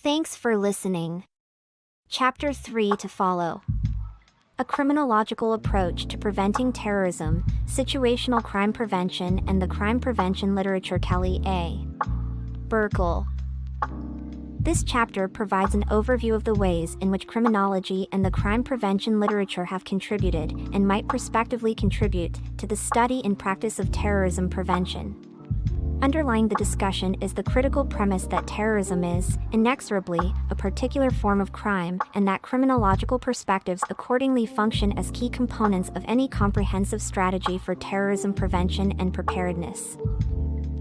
Thanks for listening. Chapter 3 to follow. A criminological approach to preventing terrorism, situational crime prevention and the crime prevention literature. Kelly A. Berkell. This chapter provides an overview of the ways in which criminology and the crime prevention literature have contributed and might prospectively contribute to the study and practice of terrorism prevention. Underlying the discussion is the critical premise that terrorism is, inexorably, a particular form of crime, and that criminological perspectives accordingly function as key components of any comprehensive strategy for terrorism prevention and preparedness.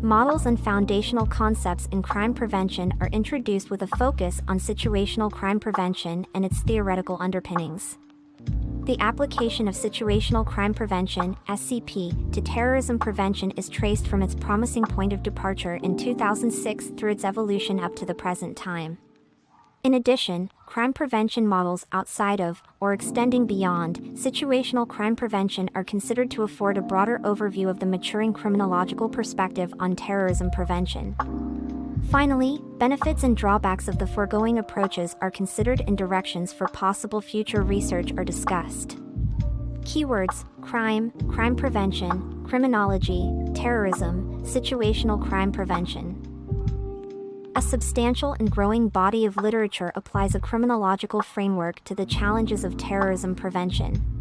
Models and foundational concepts in crime prevention are introduced with a focus on situational crime prevention and its theoretical underpinnings. The application of situational crime prevention (SCP) to terrorism prevention is traced from its promising point of departure in 2006 through its evolution up to the present time. In addition, crime prevention models outside of, or extending beyond, situational crime prevention are considered to afford a broader overview of the maturing criminological perspective on terrorism prevention. Finally, benefits and drawbacks of the foregoing approaches are considered and directions for possible future research are discussed. Keywords: crime, crime prevention, criminology, terrorism, situational crime prevention. A substantial and growing body of literature applies a criminological framework to the challenges of terrorism prevention.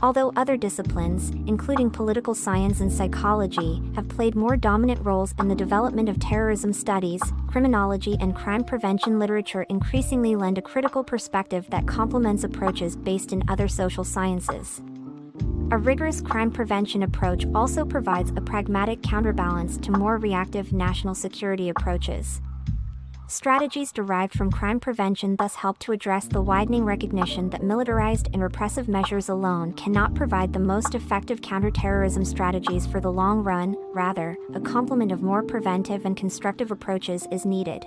Although other disciplines, including political science and psychology, have played more dominant roles in the development of terrorism studies, criminology and crime prevention literature increasingly lend a critical perspective that complements approaches based in other social sciences. A rigorous crime prevention approach also provides a pragmatic counterbalance to more reactive national security approaches. Strategies derived from crime prevention thus help to address the widening recognition that militarized and repressive measures alone cannot provide the most effective counterterrorism strategies for the long run. Rather, a complement of more preventive and constructive approaches is needed.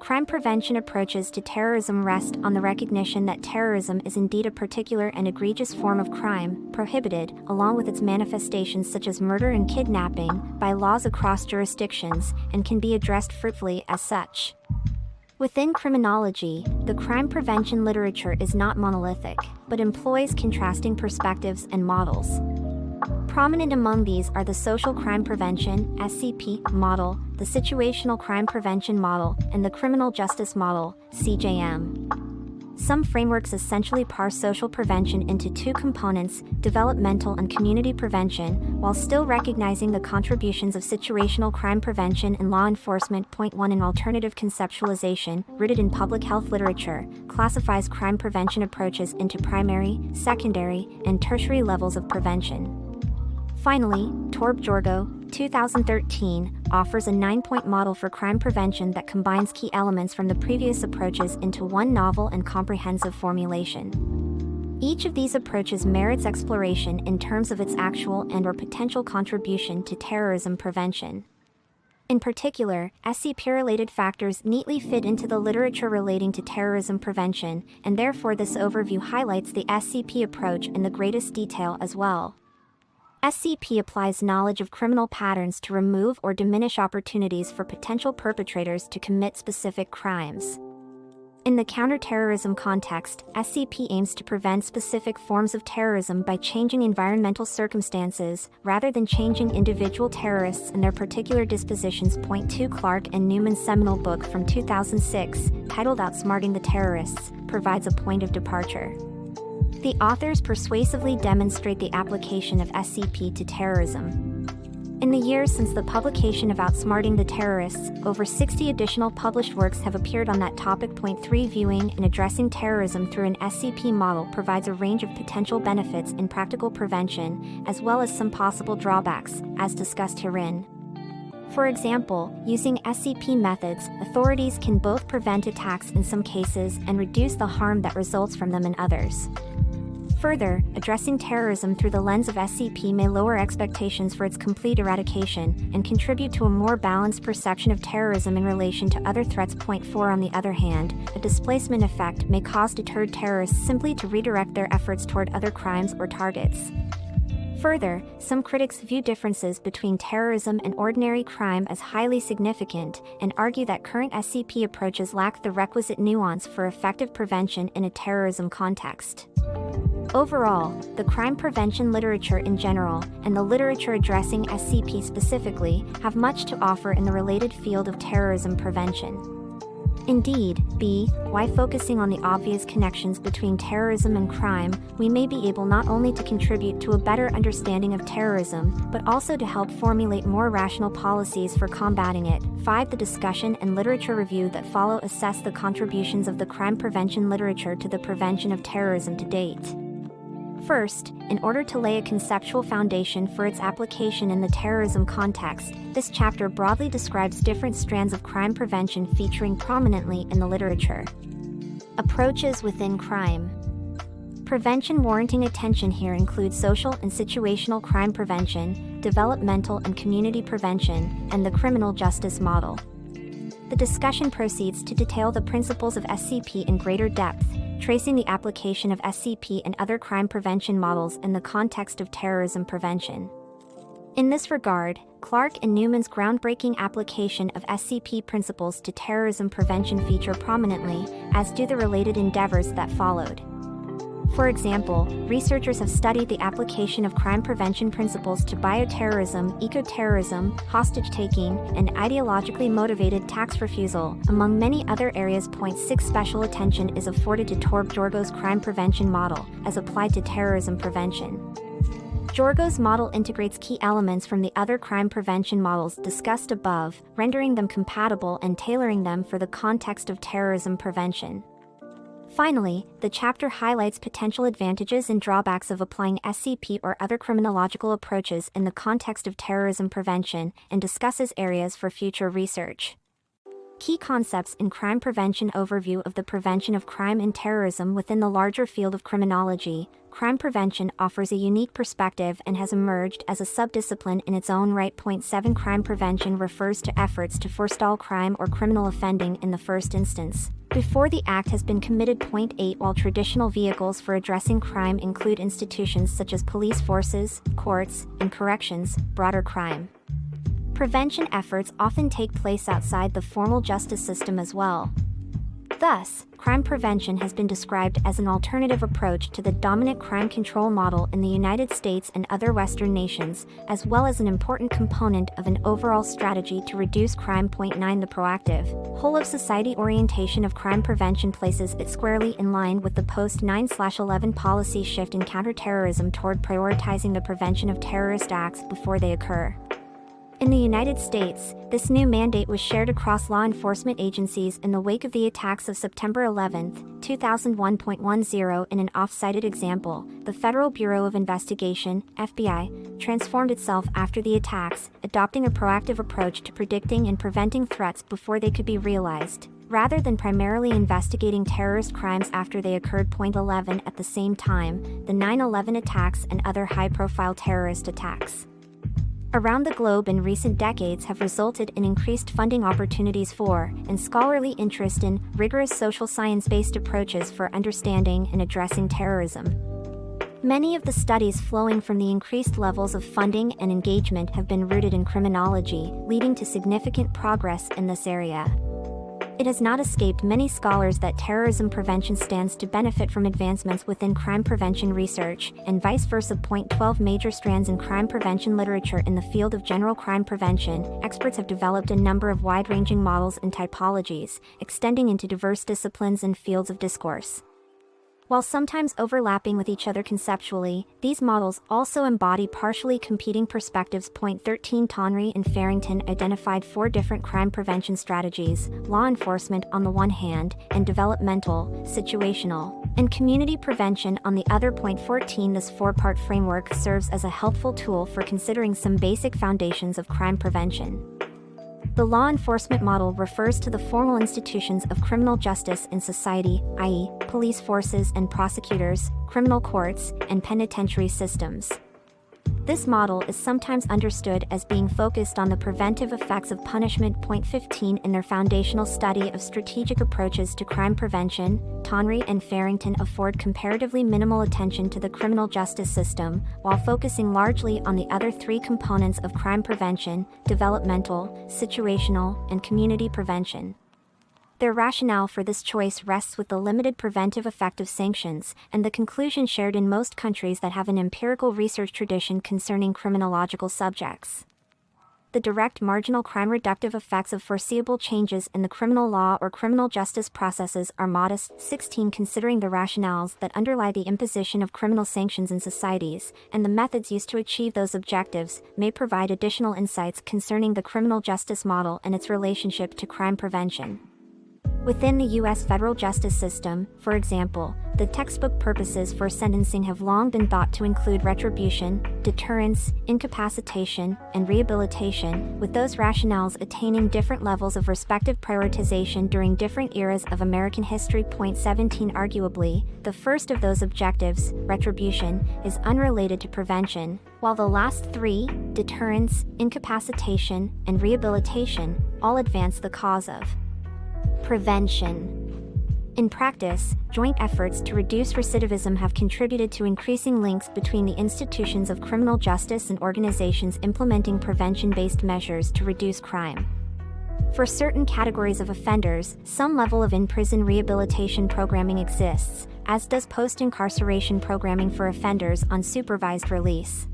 Crime prevention approaches to terrorism rest on the recognition that terrorism is indeed a particular and egregious form of crime, prohibited, along with its manifestations such as murder and kidnapping, by laws across jurisdictions, and can be addressed fruitfully as such. Within criminology, the crime prevention literature is not monolithic, but employs contrasting perspectives and models. Prominent among these are the social crime prevention (SCP) model, the situational crime prevention model, and the criminal justice model (CJM). Some frameworks essentially parse social prevention into two components, developmental and community prevention, while still recognizing the contributions of situational crime prevention and law enforcement. Point 1 An alternative conceptualization, rooted in public health literature, classifies crime prevention approaches into primary, secondary, and tertiary levels of prevention. Finally, Torb-Jorgo, 2013, offers a 9-point model for crime prevention that combines key elements from the previous approaches into one novel and comprehensive formulation. Each of these approaches merits exploration in terms of its actual and/or potential contribution to terrorism prevention. In particular, SCP-related factors neatly fit into the literature relating to terrorism prevention, and therefore this overview highlights the SCP approach in the greatest detail as well. SCP applies knowledge of criminal patterns to remove or diminish opportunities for potential perpetrators to commit specific crimes. In the counterterrorism context, SCP aims to prevent specific forms of terrorism by changing environmental circumstances, rather than changing individual terrorists and their particular dispositions. Point 2 Clark and Newman's seminal book from 2006, titled Outsmarting the Terrorists, provides a point of departure. The authors persuasively demonstrate the application of SCP to terrorism. In the years since the publication of Outsmarting the Terrorists, over 60 additional published works have appeared on that topic. Point 3 Viewing and addressing terrorism through an SCP model provides a range of potential benefits in practical prevention, as well as some possible drawbacks, as discussed herein. For example, using SCP methods, authorities can both prevent attacks in some cases and reduce the harm that results from them in others. Further, addressing terrorism through the lens of SCP may lower expectations for its complete eradication, and contribute to a more balanced perception of terrorism in relation to other threats. Point 4 On the other hand, a displacement effect may cause deterred terrorists simply to redirect their efforts toward other crimes or targets. Further, some critics view differences between terrorism and ordinary crime as highly significant and argue that current SCP approaches lack the requisite nuance for effective prevention in a terrorism context. Overall, the crime prevention literature in general, and the literature addressing SCP specifically, have much to offer in the related field of terrorism prevention. Indeed, by focusing on the obvious connections between terrorism and crime, we may be able not only to contribute to a better understanding of terrorism, but also to help formulate more rational policies for combating it. 5. The discussion and literature review that follow assess the contributions of the crime prevention literature to the prevention of terrorism to date. First, in order to lay a conceptual foundation for its application in the terrorism context, this chapter broadly describes different strands of crime prevention featuring prominently in the literature. Approaches within crime. Prevention warranting attention here includes social and situational crime prevention, developmental and community prevention, and the criminal justice model. The discussion proceeds to detail the principles of SCP in greater depth, tracing the application of SCP and other crime prevention models in the context of terrorism prevention. In this regard, Clark and Newman's groundbreaking application of SCP principles to terrorism prevention feature prominently, as do the related endeavors that followed. For example, researchers have studied the application of crime prevention principles to bioterrorism, ecoterrorism, hostage-taking, and ideologically motivated tax refusal, among many other areas. 6. Special attention is afforded to Torb Jorgo's crime prevention model, as applied to terrorism prevention. Jorgo's model integrates key elements from the other crime prevention models discussed above, rendering them compatible and tailoring them for the context of terrorism prevention. Finally, the chapter highlights potential advantages and drawbacks of applying SCP or other criminological approaches in the context of terrorism prevention and discusses areas for future research. Key concepts in crime prevention. Overview of the prevention of crime and terrorism within the larger field of criminology. Crime prevention offers a unique perspective and has emerged as a subdiscipline in its own right. 7. Crime prevention refers to efforts to forestall crime or criminal offending in the first instance, before the act has been committed. 8. While traditional vehicles for addressing crime include institutions such as police forces, courts, and corrections, broader crime prevention efforts often take place outside the formal justice system as well. Thus, crime prevention has been described as an alternative approach to the dominant crime control model in the United States and other Western nations, as well as an important component of an overall strategy to reduce crime. 9. The proactive, whole-of-society orientation of crime prevention places it squarely in line with the post-9/11 policy shift in counterterrorism toward prioritizing the prevention of terrorist acts before they occur. In the United States, this new mandate was shared across law enforcement agencies in the wake of the attacks of September 11, 2001.10. In an oft-cited example, the Federal Bureau of Investigation, FBI, transformed itself after the attacks, adopting a proactive approach to predicting and preventing threats before they could be realized, rather than primarily investigating terrorist crimes after they occurred. 11. At the same time, the 9/11 attacks and other high-profile terrorist attacks around the globe in recent decades have resulted in increased funding opportunities for, and scholarly interest in, rigorous social science-based approaches for understanding and addressing terrorism. Many of the studies flowing from the increased levels of funding and engagement have been rooted in criminology, leading to significant progress in this area. It has not escaped many scholars that terrorism prevention stands to benefit from advancements within crime prevention research, and vice versa. 12. Major strands in crime prevention literature. In the field of general crime prevention, experts have developed a number of wide-ranging models and typologies, extending into diverse disciplines and fields of discourse. While sometimes overlapping with each other conceptually, these models also embody partially competing perspectives. 13. Tonry and Farrington identified 4 different crime prevention strategies: law enforcement on the one hand, and developmental, situational, and community prevention on the other. 14. This 4-part framework serves as a helpful tool for considering some basic foundations of crime prevention. The law enforcement model refers to the formal institutions of criminal justice in society, i.e., police forces and prosecutors, criminal courts, and penitentiary systems. This model is sometimes understood as being focused on the preventive effects of punishment. Point 15 In their foundational study of strategic approaches to crime prevention, Tonry and Farrington afford comparatively minimal attention to the criminal justice system, while focusing largely on the other three components of crime prevention: developmental, situational, and community prevention. Their rationale for this choice rests with the limited preventive effect of sanctions, and the conclusion shared in most countries that have an empirical research tradition concerning criminological subjects. The direct marginal crime reductive effects of foreseeable changes in the criminal law or criminal justice processes are modest. 16 Considering the rationales that underlie the imposition of criminal sanctions in societies, and the methods used to achieve those objectives, may provide additional insights concerning the criminal justice model and its relationship to crime prevention. Within the U.S. federal justice system, for example, the textbook purposes for sentencing have long been thought to include retribution, deterrence, incapacitation, and rehabilitation, with those rationales attaining different levels of respective prioritization during different eras of American history. Point 17 Arguably, the first of those objectives, retribution, is unrelated to prevention, while the last three, deterrence, incapacitation, and rehabilitation, all advance the cause of prevention. In practice, joint efforts to reduce recidivism have contributed to increasing links between the institutions of criminal justice and organizations implementing prevention-based measures to reduce crime. For certain categories of offenders, some level of in-prison rehabilitation programming exists, as does post-incarceration programming for offenders on supervised release.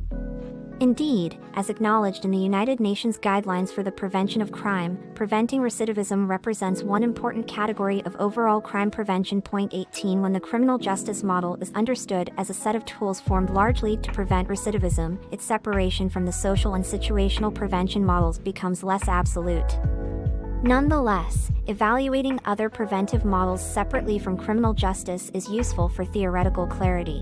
Indeed, as acknowledged in the United Nations Guidelines for the Prevention of Crime, preventing recidivism represents one important category of overall crime prevention. Point 18 When the criminal justice model is understood as a set of tools formed largely to prevent recidivism, its separation from the social and situational prevention models becomes less absolute. Nonetheless, evaluating other preventive models separately from criminal justice is useful for theoretical clarity.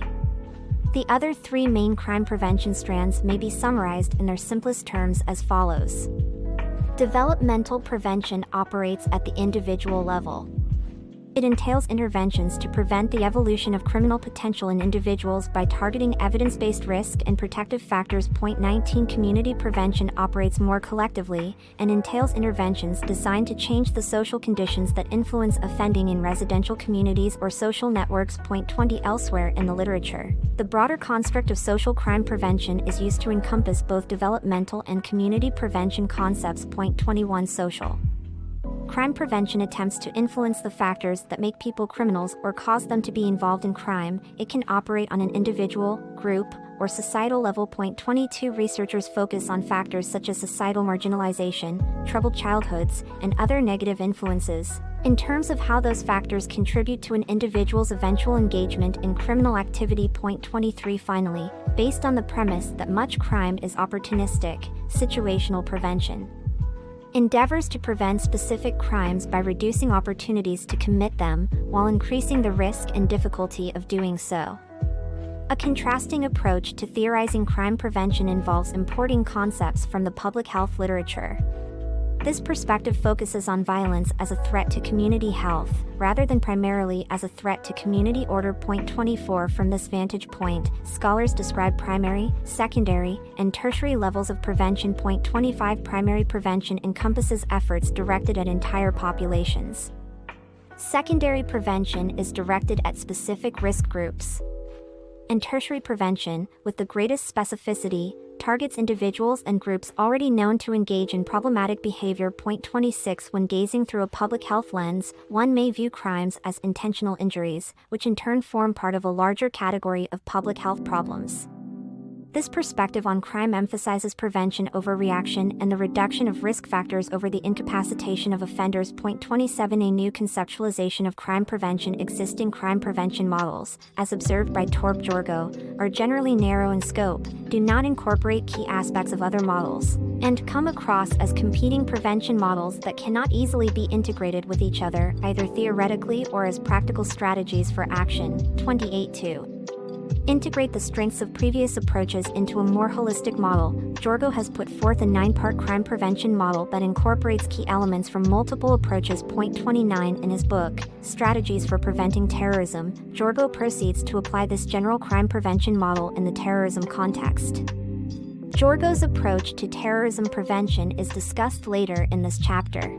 The other three main crime prevention strands may be summarized in their simplest terms as follows. Developmental prevention operates at the individual level. It entails interventions to prevent the evolution of criminal potential in individuals by targeting evidence-based risk and protective factors. Point 19 Community prevention operates more collectively, and entails interventions designed to change the social conditions that influence offending in residential communities or social networks. Point 20 Elsewhere in the literature, the broader construct of social crime prevention is used to encompass both developmental and community prevention concepts. Point 21 Social crime prevention attempts to influence the factors that make people criminals or cause them to be involved in crime. It can operate on an individual, group, or societal level. Point 22 Researchers focus on factors such as societal marginalization, troubled childhoods, and other negative influences, in terms of how those factors contribute to an individual's eventual engagement in criminal activity. Point 23 Finally, based on the premise that much crime is opportunistic, situational prevention endeavors to prevent specific crimes by reducing opportunities to commit them, while increasing the risk and difficulty of doing so. A contrasting approach to theorizing crime prevention involves importing concepts from the public health literature. This perspective focuses on violence as a threat to community health, rather than primarily as a threat to community order. Point 24 From this vantage point, scholars describe primary, secondary, and tertiary levels of prevention. Point 25 Primary prevention encompasses efforts directed at entire populations. Secondary prevention is directed at specific risk groups. And tertiary prevention, with the greatest specificity, targets individuals and groups already known to engage in problematic behavior. Point 26 When gazing through a public health lens, one may view crimes as intentional injuries, which in turn form part of a larger category of public health problems. This perspective on crime emphasizes prevention over reaction and the reduction of risk factors over the incapacitation of offenders. Point 27 A new conceptualization of crime prevention. Existing crime prevention models, as observed by Torp Jorgo, are generally narrow in scope, do not incorporate key aspects of other models, and come across as competing prevention models that cannot easily be integrated with each other, either theoretically or as practical strategies for action. 28.2 Integrate the strengths of previous approaches into a more holistic model. Jorgo has put forth a 9-part crime prevention model that incorporates key elements from multiple approaches. Point 29 In his book, Strategies for Preventing Terrorism, Jorgo proceeds to apply this general crime prevention model in the terrorism context. Jorgo's approach to terrorism prevention is discussed later in this chapter.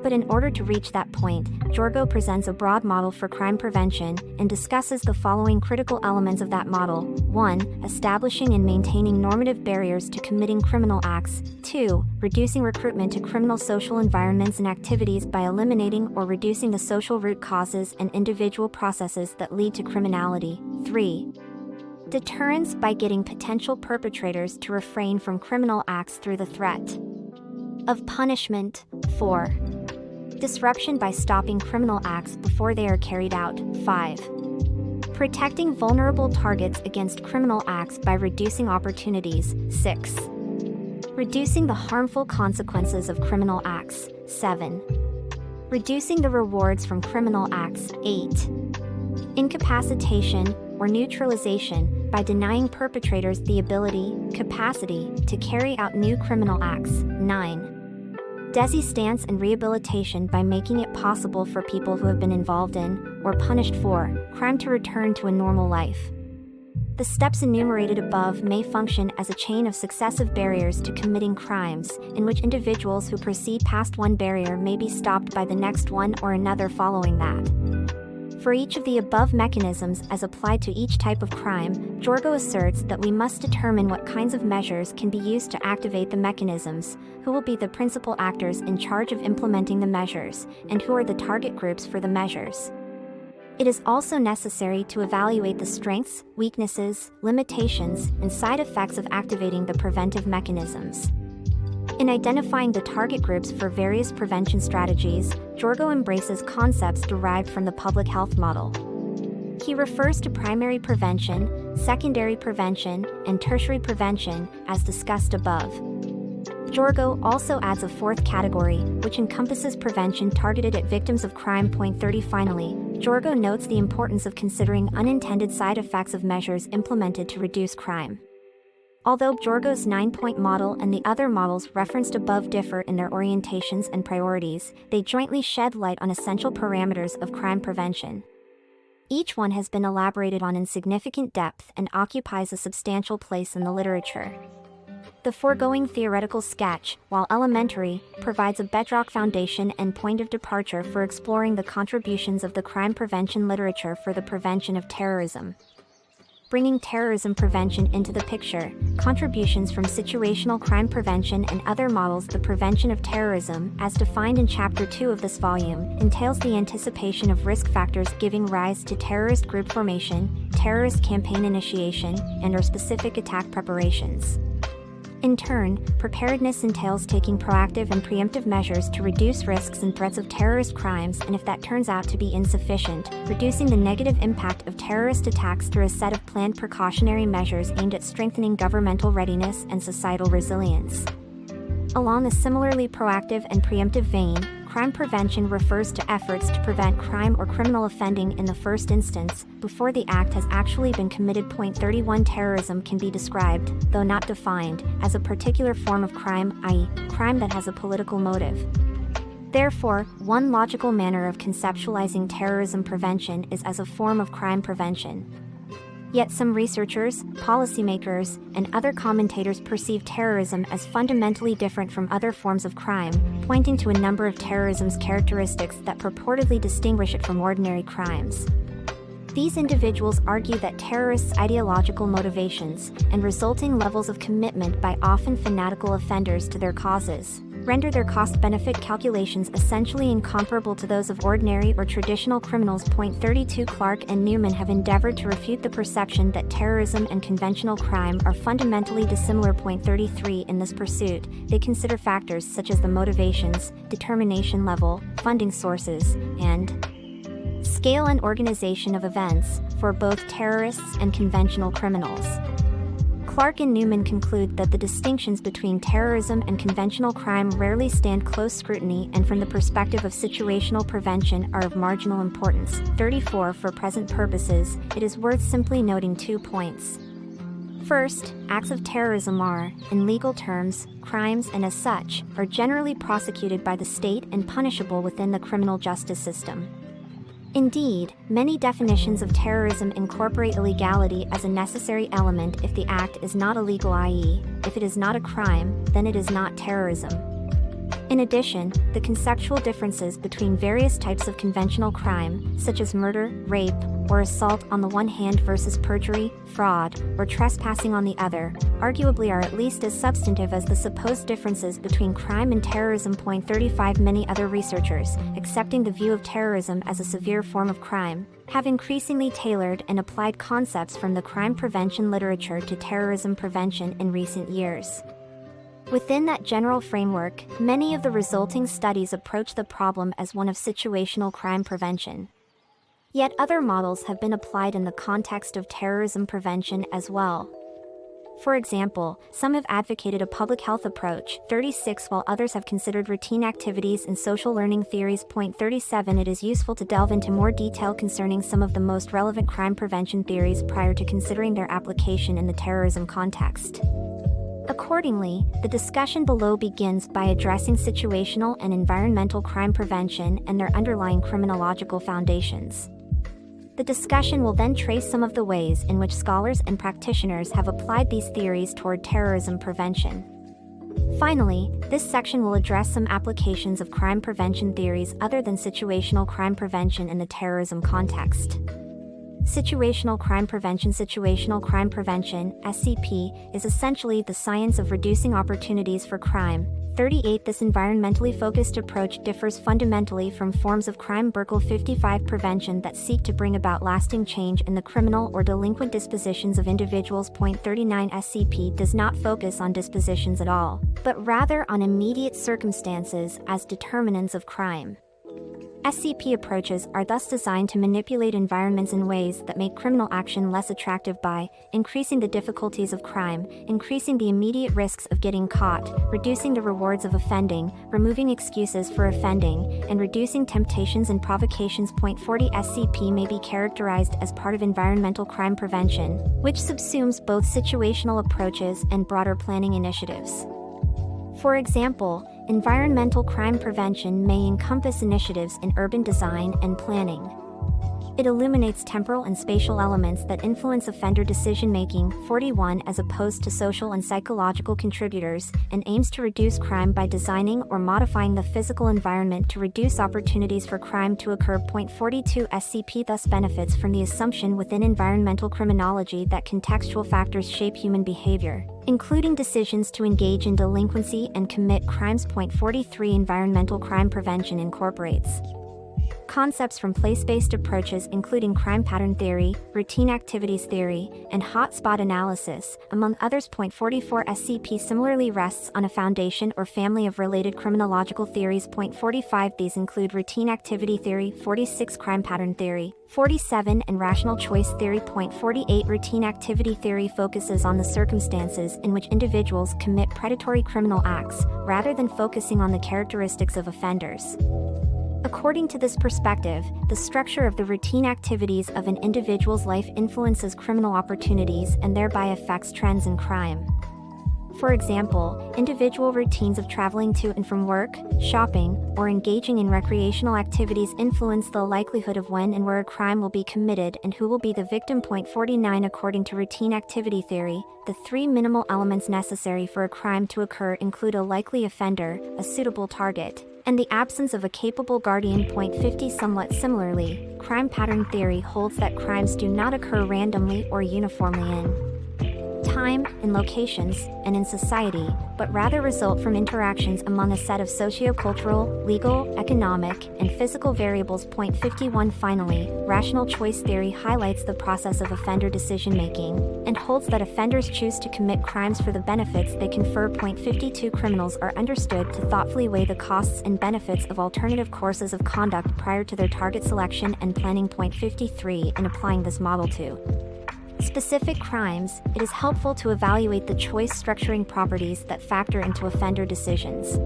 But in order to reach that point, Jorgo presents a broad model for crime prevention and discusses the following critical elements of that model. 1. Establishing and maintaining normative barriers to committing criminal acts. 2. Reducing recruitment to criminal social environments and activities by eliminating or reducing the social root causes and individual processes that lead to criminality. 3. Deterrence by getting potential perpetrators to refrain from criminal acts through the threat of punishment. 4. Disruption by stopping criminal acts before they are carried out. 5. Protecting vulnerable targets against criminal acts by reducing opportunities. 6. Reducing the harmful consequences of criminal acts. 7. Reducing the rewards from criminal acts. 8. Incapacitation or neutralization by denying perpetrators the ability, capacity, to carry out new criminal acts. 9. Desistance and rehabilitation by making it possible for people who have been involved in, or punished for, crime to return to a normal life. The steps enumerated above may function as a chain of successive barriers to committing crimes, in which individuals who proceed past one barrier may be stopped by the next one or another following that. For each of the above mechanisms as applied to each type of crime, Jorgo asserts that we must determine what kinds of measures can be used to activate the mechanisms, who will be the principal actors in charge of implementing the measures, and who are the target groups for the measures. It is also necessary to evaluate the strengths, weaknesses, limitations, and side effects of activating the preventive mechanisms. In identifying the target groups for various prevention strategies, Jorgo embraces concepts derived from the public health model. He refers to primary prevention, secondary prevention, and tertiary prevention, as discussed above. Jorgo also adds a fourth category, which encompasses prevention targeted at victims of crime. 30 Finally, Jorgo notes the importance of considering unintended side effects of measures implemented to reduce crime. Although Jorgo's 9-point model and the other models referenced above differ in their orientations and priorities, they jointly shed light on essential parameters of crime prevention. Each one has been elaborated on in significant depth and occupies a substantial place in the literature. The foregoing theoretical sketch, while elementary, provides a bedrock foundation and point of departure for exploring the contributions of the crime prevention literature for the prevention of terrorism. Bringing terrorism prevention into the picture, contributions from situational crime prevention and other models. The prevention of terrorism, as defined in Chapter 2 of this volume, entails the anticipation of risk factors giving rise to terrorist group formation, terrorist campaign initiation, and/or specific attack preparations. In turn, preparedness entails taking proactive and preemptive measures to reduce risks and threats of terrorist crimes, and if that turns out to be insufficient, reducing the negative impact of terrorist attacks through a set of planned precautionary measures aimed at strengthening governmental readiness and societal resilience. Along a similarly proactive and preemptive vein, crime prevention refers to efforts to prevent crime or criminal offending in the first instance, before the act has actually been committed. 31 Terrorism can be described, though not defined, as a particular form of crime, i.e., crime that has a political motive. Therefore, one logical manner of conceptualizing terrorism prevention is as a form of crime prevention. Yet some researchers, policymakers, and other commentators perceive terrorism as fundamentally different from other forms of crime, pointing to a number of terrorism's characteristics that purportedly distinguish it from ordinary crimes. These individuals argue that terrorists' ideological motivations and resulting levels of commitment by often fanatical offenders to their causes render their cost-benefit calculations essentially incomparable to those of ordinary or traditional criminals. 32 Clark and Newman have endeavored to refute the perception that terrorism and conventional crime are fundamentally dissimilar. 33 In this pursuit, they consider factors such as the motivations, determination level, funding sources, and scale and organization of events for both terrorists and conventional criminals. Clark and Newman conclude that the distinctions between terrorism and conventional crime rarely stand close scrutiny and from the perspective of situational prevention are of marginal importance. 34 For present purposes, it is worth simply noting 2 points. First, acts of terrorism are, in legal terms, crimes and as such, are generally prosecuted by the state and punishable within the criminal justice system. Indeed, many definitions of terrorism incorporate illegality as a necessary element if the act is not illegal, i.e., if it is not a crime, then it is not terrorism. In addition, the conceptual differences between various types of conventional crime, such as murder, rape, or assault on the one hand versus perjury, fraud, or trespassing on the other, arguably are at least as substantive as the supposed differences between crime and terrorism. 35 Many other researchers, accepting the view of terrorism as a severe form of crime, have increasingly tailored and applied concepts from the crime prevention literature to terrorism prevention in recent years. Within that general framework, many of the resulting studies approach the problem as one of situational crime prevention. Yet other models have been applied in the context of terrorism prevention as well. For example, some have advocated a public health approach, 36, while others have considered routine activities and social learning theories. 37 It is useful to delve into more detail concerning some of the most relevant crime prevention theories prior to considering their application in the terrorism context. Accordingly, the discussion below begins by addressing situational and environmental crime prevention and their underlying criminological foundations. The discussion will then trace some of the ways in which scholars and practitioners have applied these theories toward terrorism prevention. Finally, this section will address some applications of crime prevention theories other than situational crime prevention in the terrorism context. Situational crime prevention. Situational crime prevention, SCP, is essentially the science of reducing opportunities for crime. 38 This environmentally focused approach differs fundamentally from forms of crime. Berkell 55 Prevention that seek to bring about lasting change in the criminal or delinquent dispositions of individuals. 39 SCP does not focus on dispositions at all, but rather on immediate circumstances as determinants of crime. SCP approaches are thus designed to manipulate environments in ways that make criminal action less attractive by increasing the difficulties of crime, increasing the immediate risks of getting caught, reducing the rewards of offending, removing excuses for offending, and reducing temptations and provocations. 40 SCP may be characterized as part of environmental crime prevention, which subsumes both situational approaches and broader planning initiatives. For example, environmental crime prevention may encompass initiatives in urban design and planning. It illuminates temporal and spatial elements that influence offender decision-making. 41 As opposed to social and psychological contributors, and aims to reduce crime by designing or modifying the physical environment to reduce opportunities for crime to occur. 42 SCP thus benefits from the assumption within environmental criminology that contextual factors shape human behavior, including decisions to engage in delinquency and commit crimes. 43 Environmental crime prevention incorporates concepts from place-based approaches including crime pattern theory, routine activities theory, and hotspot analysis, among others. 44 SCP similarly rests on a foundation or family of related criminological theories. 45 These include routine activity theory, 46 crime pattern theory, 47 and rational choice theory. 48 Routine activity theory focuses on the circumstances in which individuals commit predatory criminal acts, rather than focusing on the characteristics of offenders. According to this perspective, the structure of the routine activities of an individual's life influences criminal opportunities and thereby affects trends in crime. For example, individual routines of traveling to and from work, shopping, or engaging in recreational activities influence the likelihood of when and where a crime will be committed and who will be the victim. 49 According to routine activity theory, the three minimal elements necessary for a crime to occur include a likely offender, a suitable target, and the absence of a capable guardian. 50 Somewhat similarly, crime pattern theory holds that crimes do not occur randomly or uniformly in time, in locations, and in society, but rather result from interactions among a set of socio-cultural, legal, economic, and physical variables. 51 Finally, rational choice theory highlights the process of offender decision-making, and holds that offenders choose to commit crimes for the benefits they confer. 52 Criminals are understood to thoughtfully weigh the costs and benefits of alternative courses of conduct prior to their target selection and planning. 53 In applying this model to specific crimes, it is helpful to evaluate the choice structuring properties that factor into offender decisions.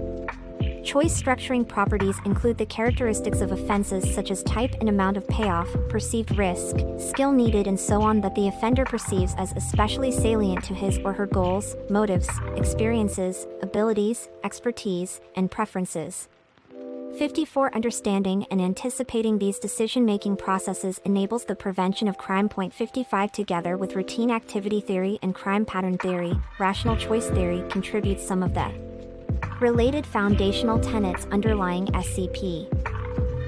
Choice structuring properties include the characteristics of offenses such as type and amount of payoff, perceived risk, skill needed, and so on that the offender perceives as especially salient to his or her goals, motives, experiences, abilities, expertise, and preferences. 54. Understanding and anticipating these decision-making processes enables the prevention of crime. 55. Together with routine activity theory and crime pattern theory, rational choice theory contributes some of the related foundational tenets underlying SCP.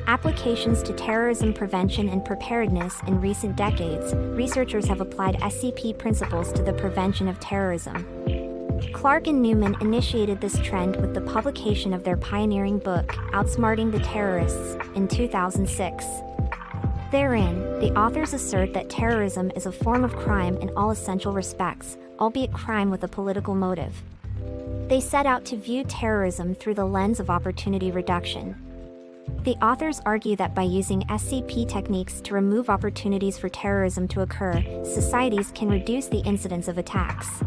Applications to terrorism prevention and preparedness. In recent decades, researchers have applied SCP principles to the prevention of terrorism. Clark and Newman initiated this trend with the publication of their pioneering book, Outsmarting the Terrorists, in 2006. Therein, the authors assert that terrorism is a form of crime in all essential respects, albeit crime with a political motive. They set out to view terrorism through the lens of opportunity reduction. The authors argue that by using SCP techniques to remove opportunities for terrorism to occur, societies can reduce the incidence of attacks.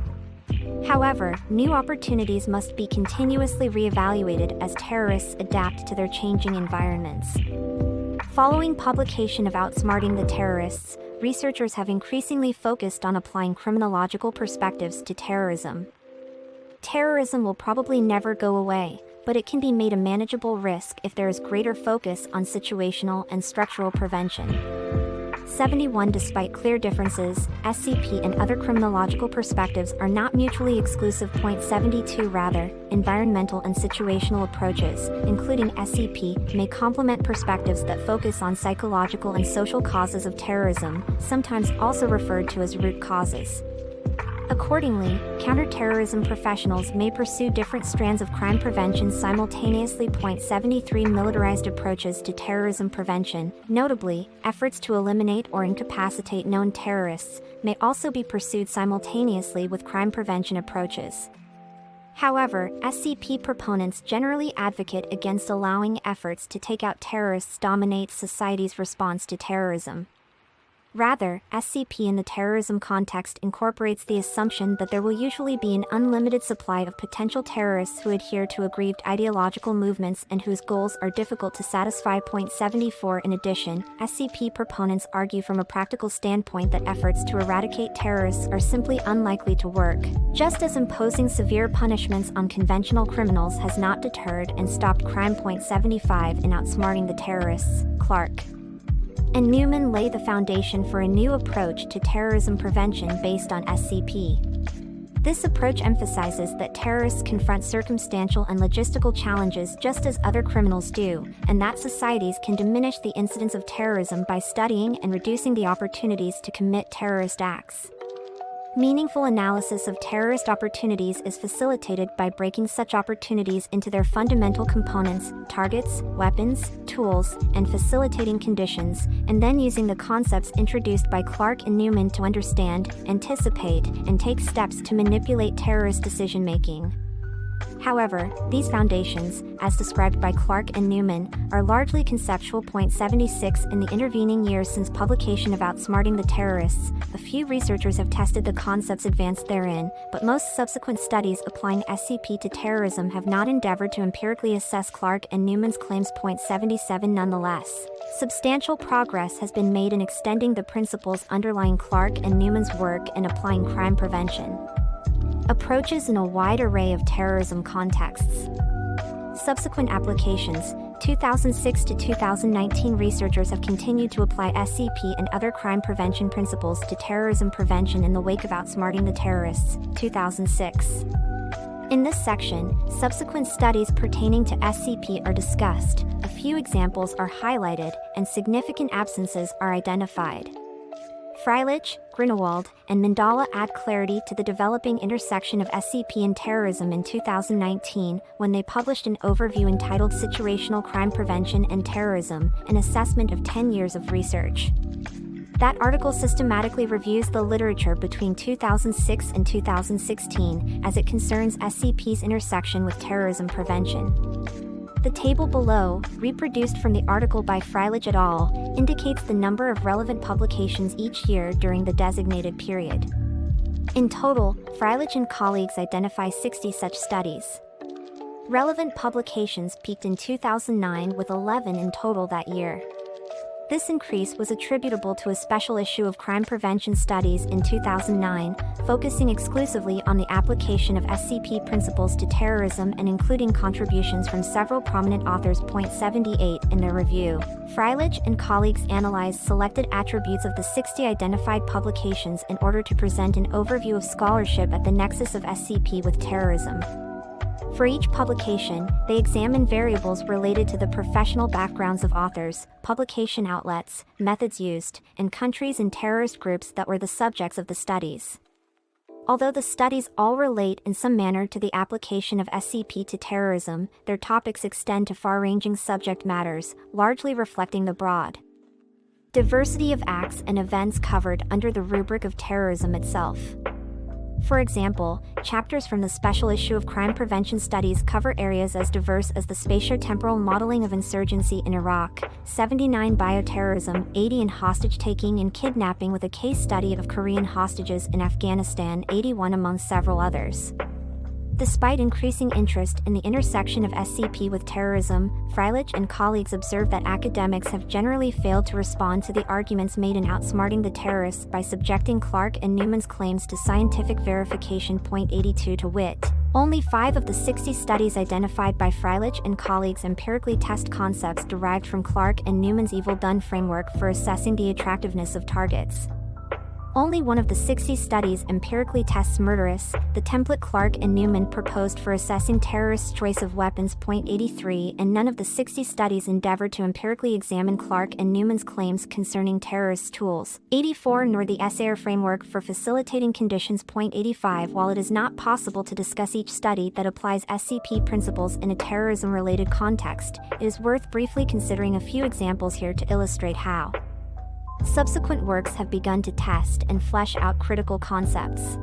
However, new opportunities must be continuously reevaluated as terrorists adapt to their changing environments. Following publication of Outsmarting the Terrorists, researchers have increasingly focused on applying criminological perspectives to terrorism. Terrorism will probably never go away, but it can be made a manageable risk if there is greater focus on situational and structural prevention. 71. Despite clear differences, SCP and other criminological perspectives are not mutually exclusive. 72. Rather, environmental and situational approaches, including SCP, may complement perspectives that focus on psychological and social causes of terrorism, sometimes also referred to as root causes. Accordingly, counterterrorism professionals may pursue different strands of crime prevention simultaneously. 73. Militarized approaches to terrorism prevention, notably, efforts to eliminate or incapacitate known terrorists, may also be pursued simultaneously with crime prevention approaches. However, SCP proponents generally advocate against allowing efforts to take out terrorists dominate society's response to terrorism. Rather, SCP in the terrorism context incorporates the assumption that there will usually be an unlimited supply of potential terrorists who adhere to aggrieved ideological movements and whose goals are difficult to satisfy. 74. In addition, SCP proponents argue from a practical standpoint that efforts to eradicate terrorists are simply unlikely to work, just as imposing severe punishments on conventional criminals has not deterred and stopped crime. 75. In Outsmarting the Terrorists, Clark and Newman lay the foundation for a new approach to terrorism prevention based on SCP. This approach emphasizes that terrorists confront circumstantial and logistical challenges just as other criminals do, and that societies can diminish the incidence of terrorism by studying and reducing the opportunities to commit terrorist acts. Meaningful analysis of terrorist opportunities is facilitated by breaking such opportunities into their fundamental components, targets, weapons, tools, and facilitating conditions, and then using the concepts introduced by Clark and Newman to understand, anticipate, and take steps to manipulate terrorist decision-making. However, these foundations, as described by Clark and Newman, are largely conceptual. 76. In the intervening years since publication of Outsmarting the Terrorists, a few researchers have tested the concepts advanced therein, but most subsequent studies applying SCP to terrorism have not endeavored to empirically assess Clark and Newman's claims. 77. Nonetheless, substantial progress has been made in extending the principles underlying Clark and Newman's work and applying crime prevention approaches in a wide array of terrorism contexts. Subsequent applications. 2006 to 2019 researchers have continued to apply SCP and other crime prevention principles to terrorism prevention in the wake of Outsmarting the Terrorists, 2006. In this section, subsequent studies pertaining to SCP are discussed, a few examples are highlighted, and significant absences are identified. Freilich, Grunewald, and Mandala add clarity to the developing intersection of SCP and terrorism in 2019, when they published an overview entitled Situational Crime Prevention and Terrorism, an assessment of 10 years of research. That article systematically reviews the literature between 2006 and 2016, as it concerns SCP's intersection with terrorism prevention. The table below, reproduced from the article by Freilich et al., indicates the number of relevant publications each year during the designated period. In total, Freilich and colleagues identify 60 such studies. Relevant publications peaked in 2009 with 11 in total that year. This increase was attributable to a special issue of Crime Prevention Studies in 2009, focusing exclusively on the application of SCP principles to terrorism and including contributions from several prominent authors. 78 in their review, Freilich and colleagues analyzed selected attributes of the 60 identified publications in order to present an overview of scholarship at the nexus of SCP with terrorism. For each publication, they examined variables related to the professional backgrounds of authors, publication outlets, methods used, and countries and terrorist groups that were the subjects of the studies. Although the studies all relate in some manner to the application of SCP to terrorism, their topics extend to far-ranging subject matters, largely reflecting the broad diversity of acts and events covered under the rubric of terrorism itself. For example, chapters from the special issue of Crime Prevention Studies cover areas as diverse as the spatiotemporal modeling of insurgency in Iraq, 79 bioterrorism, 80 in hostage-taking and kidnapping with a case study of Korean hostages in Afghanistan, 81 among several others. Despite increasing interest in the intersection of SCP with terrorism, Freilich and colleagues observed that academics have generally failed to respond to the arguments made in Outsmarting the Terrorists by subjecting Clark and Newman's claims to scientific verification. 82 to wit, only 5 of the 60 studies identified by Freilich and colleagues empirically test concepts derived from Clark and Newman's Evil Done framework for assessing the attractiveness of targets. Only one of the 60 studies empirically tests murderous, the template Clark and Newman proposed for assessing terrorists' choice of weapons. 83, and none of the 60 studies endeavored to empirically examine Clark and Newman's claims concerning terrorists' tools. 84, nor the SAR framework for facilitating conditions. 85, while it is not possible to discuss each study that applies SCP principles in a terrorism-related context, it is worth briefly considering a few examples here to illustrate how subsequent works have begun to test and flesh out critical concepts.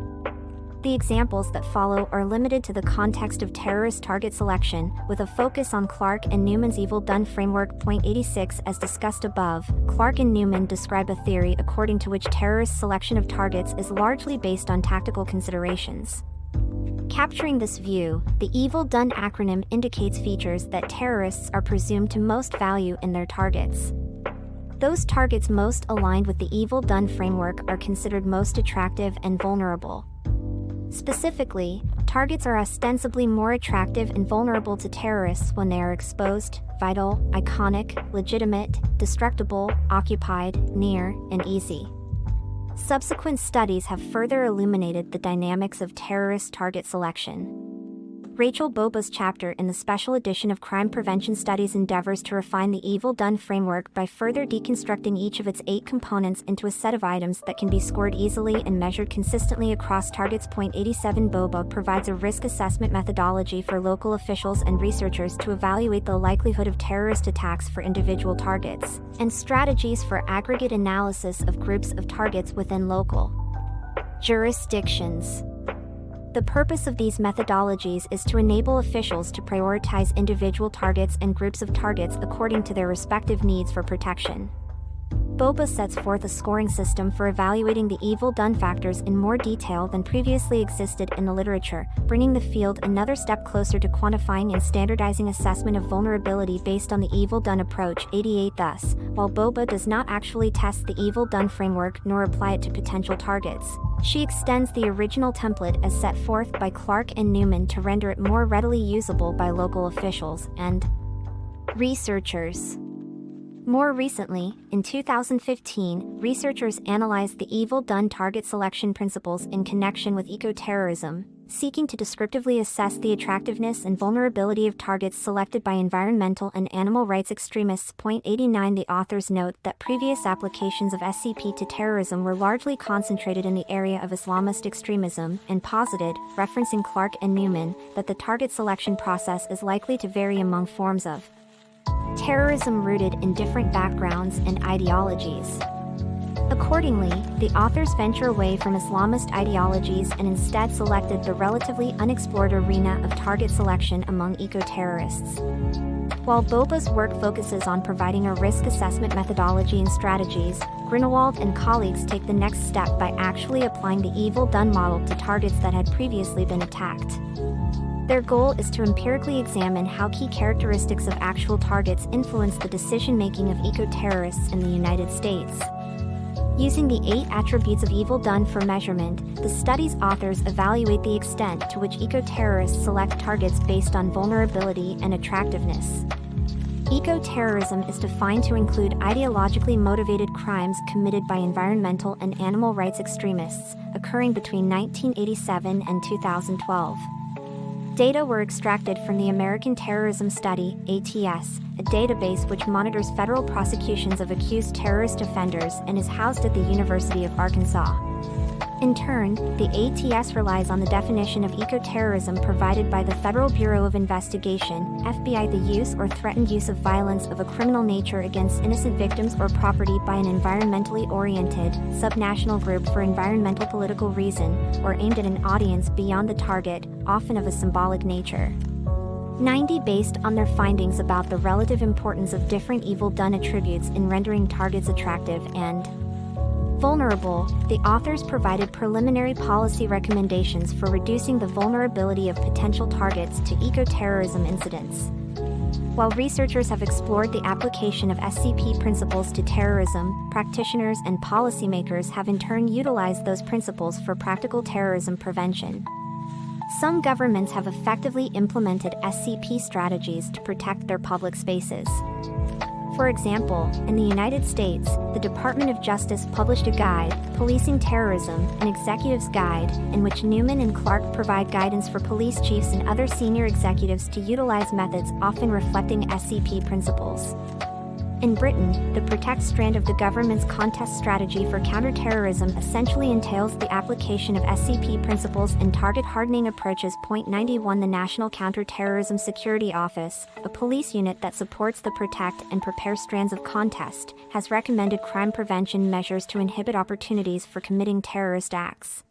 The examples that follow are limited to the context of terrorist target selection, with a focus on Clark and Newman's Evil Done framework. 86, as discussed above, Clark and Newman describe a theory according to which terrorist selection of targets is largely based on tactical considerations. Capturing this view, the Evil Done acronym indicates features that terrorists are presumed to most value in their targets. Those targets most aligned with the Evil Done framework are considered most attractive and vulnerable. Specifically, targets are ostensibly more attractive and vulnerable to terrorists when they are exposed, vital, iconic, legitimate, destructible, occupied, near, and easy. Subsequent studies have further illuminated the dynamics of terrorist target selection. Rachel Boba's chapter in the special edition of Crime Prevention Studies endeavors to refine the Evil Done framework by further deconstructing each of its 8 components into a set of items that can be scored easily and measured consistently across targets. 87 Boba provides a risk assessment methodology for local officials and researchers to evaluate the likelihood of terrorist attacks for individual targets, and strategies for aggregate analysis of groups of targets within local jurisdictions. The purpose of these methodologies is to enable officials to prioritize individual targets and groups of targets according to their respective needs for protection. Boba sets forth a scoring system for evaluating the Evil Done factors in more detail than previously existed in the literature, bringing the field another step closer to quantifying and standardizing assessment of vulnerability based on the Evil Done approach. 88 Thus, while Boba does not actually test the Evil Done framework nor apply it to potential targets, she extends the original template as set forth by Clark and Newman to render it more readily usable by local officials and researchers. More recently, in 2015, researchers analyzed the Evil Done target selection principles in connection with eco-terrorism, seeking to descriptively assess the attractiveness and vulnerability of targets selected by environmental and animal rights extremists. 89 The authors note that previous applications of SCP to terrorism were largely concentrated in the area of Islamist extremism, and posited, referencing Clark and Newman, that the target selection process is likely to vary among forms of terrorism rooted in different backgrounds and ideologies. Accordingly, the authors venture away from Islamist ideologies and instead selected the relatively unexplored arena of target selection among eco-terrorists. While Boba's work focuses on providing a risk assessment methodology and strategies, Grunewald and colleagues take the next step by actually applying the Evil Done model to targets that had previously been attacked. Their goal is to empirically examine how key characteristics of actual targets influence the decision-making of eco-terrorists in the United States. Using the 8 attributes of evil done for measurement, the study's authors evaluate the extent to which eco-terrorists select targets based on vulnerability and attractiveness. Eco-terrorism is defined to include ideologically motivated crimes committed by environmental and animal rights extremists, occurring between 1987 and 2012. Data were extracted from the American Terrorism Study, ATS, a database which monitors federal prosecutions of accused terrorist offenders and is housed at the University of Arkansas. In turn, the ATS relies on the definition of ecoterrorism provided by the Federal Bureau of Investigation, FBI. The use or threatened use of violence of a criminal nature against innocent victims or property by an environmentally oriented, subnational group for environmental political reason, or aimed at an audience beyond the target, often of a symbolic nature. 90 based on their findings about the relative importance of different evil done attributes in rendering targets attractive and vulnerable, the authors provided preliminary policy recommendations for reducing the vulnerability of potential targets to eco-terrorism incidents. While researchers have explored the application of SCP principles to terrorism, practitioners and policymakers have in turn utilized those principles for practical terrorism prevention. Some governments have effectively implemented SCP strategies to protect their public spaces. For example, in the United States, the Department of Justice published a guide, Policing Terrorism, an executive's guide, in which Newman and Clark provide guidance for police chiefs and other senior executives to utilize methods often reflecting SCP principles. In Britain, the Protect strand of the government's contest strategy for counterterrorism essentially entails the application of SCP principles and target hardening approaches. 91 The National Counterterrorism Security Office, a police unit that supports the Protect and Prepare strands of contest, has recommended crime prevention measures to inhibit opportunities for committing terrorist acts.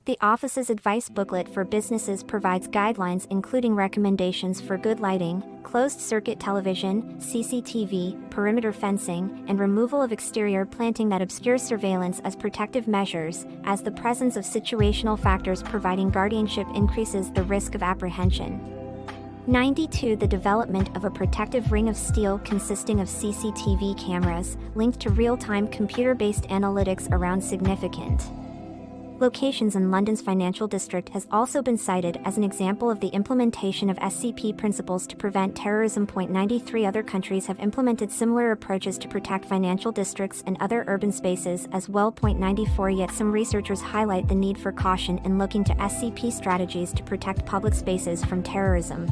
The office's advice booklet for businesses provides guidelines including recommendations for good lighting, closed-circuit television, CCTV, perimeter fencing, and removal of exterior planting that obscures surveillance as protective measures, as the presence of situational factors providing guardianship increases the risk of apprehension. 92 The development of a protective ring of steel consisting of CCTV cameras, linked to real-time computer-based analytics around significant locations in London's financial district has also been cited as an example of the implementation of SCP principles to prevent terrorism. 93 Other countries have implemented similar approaches to protect financial districts and other urban spaces as well. 94 Yet some researchers highlight the need for caution in looking to SCP strategies to protect public spaces from terrorism.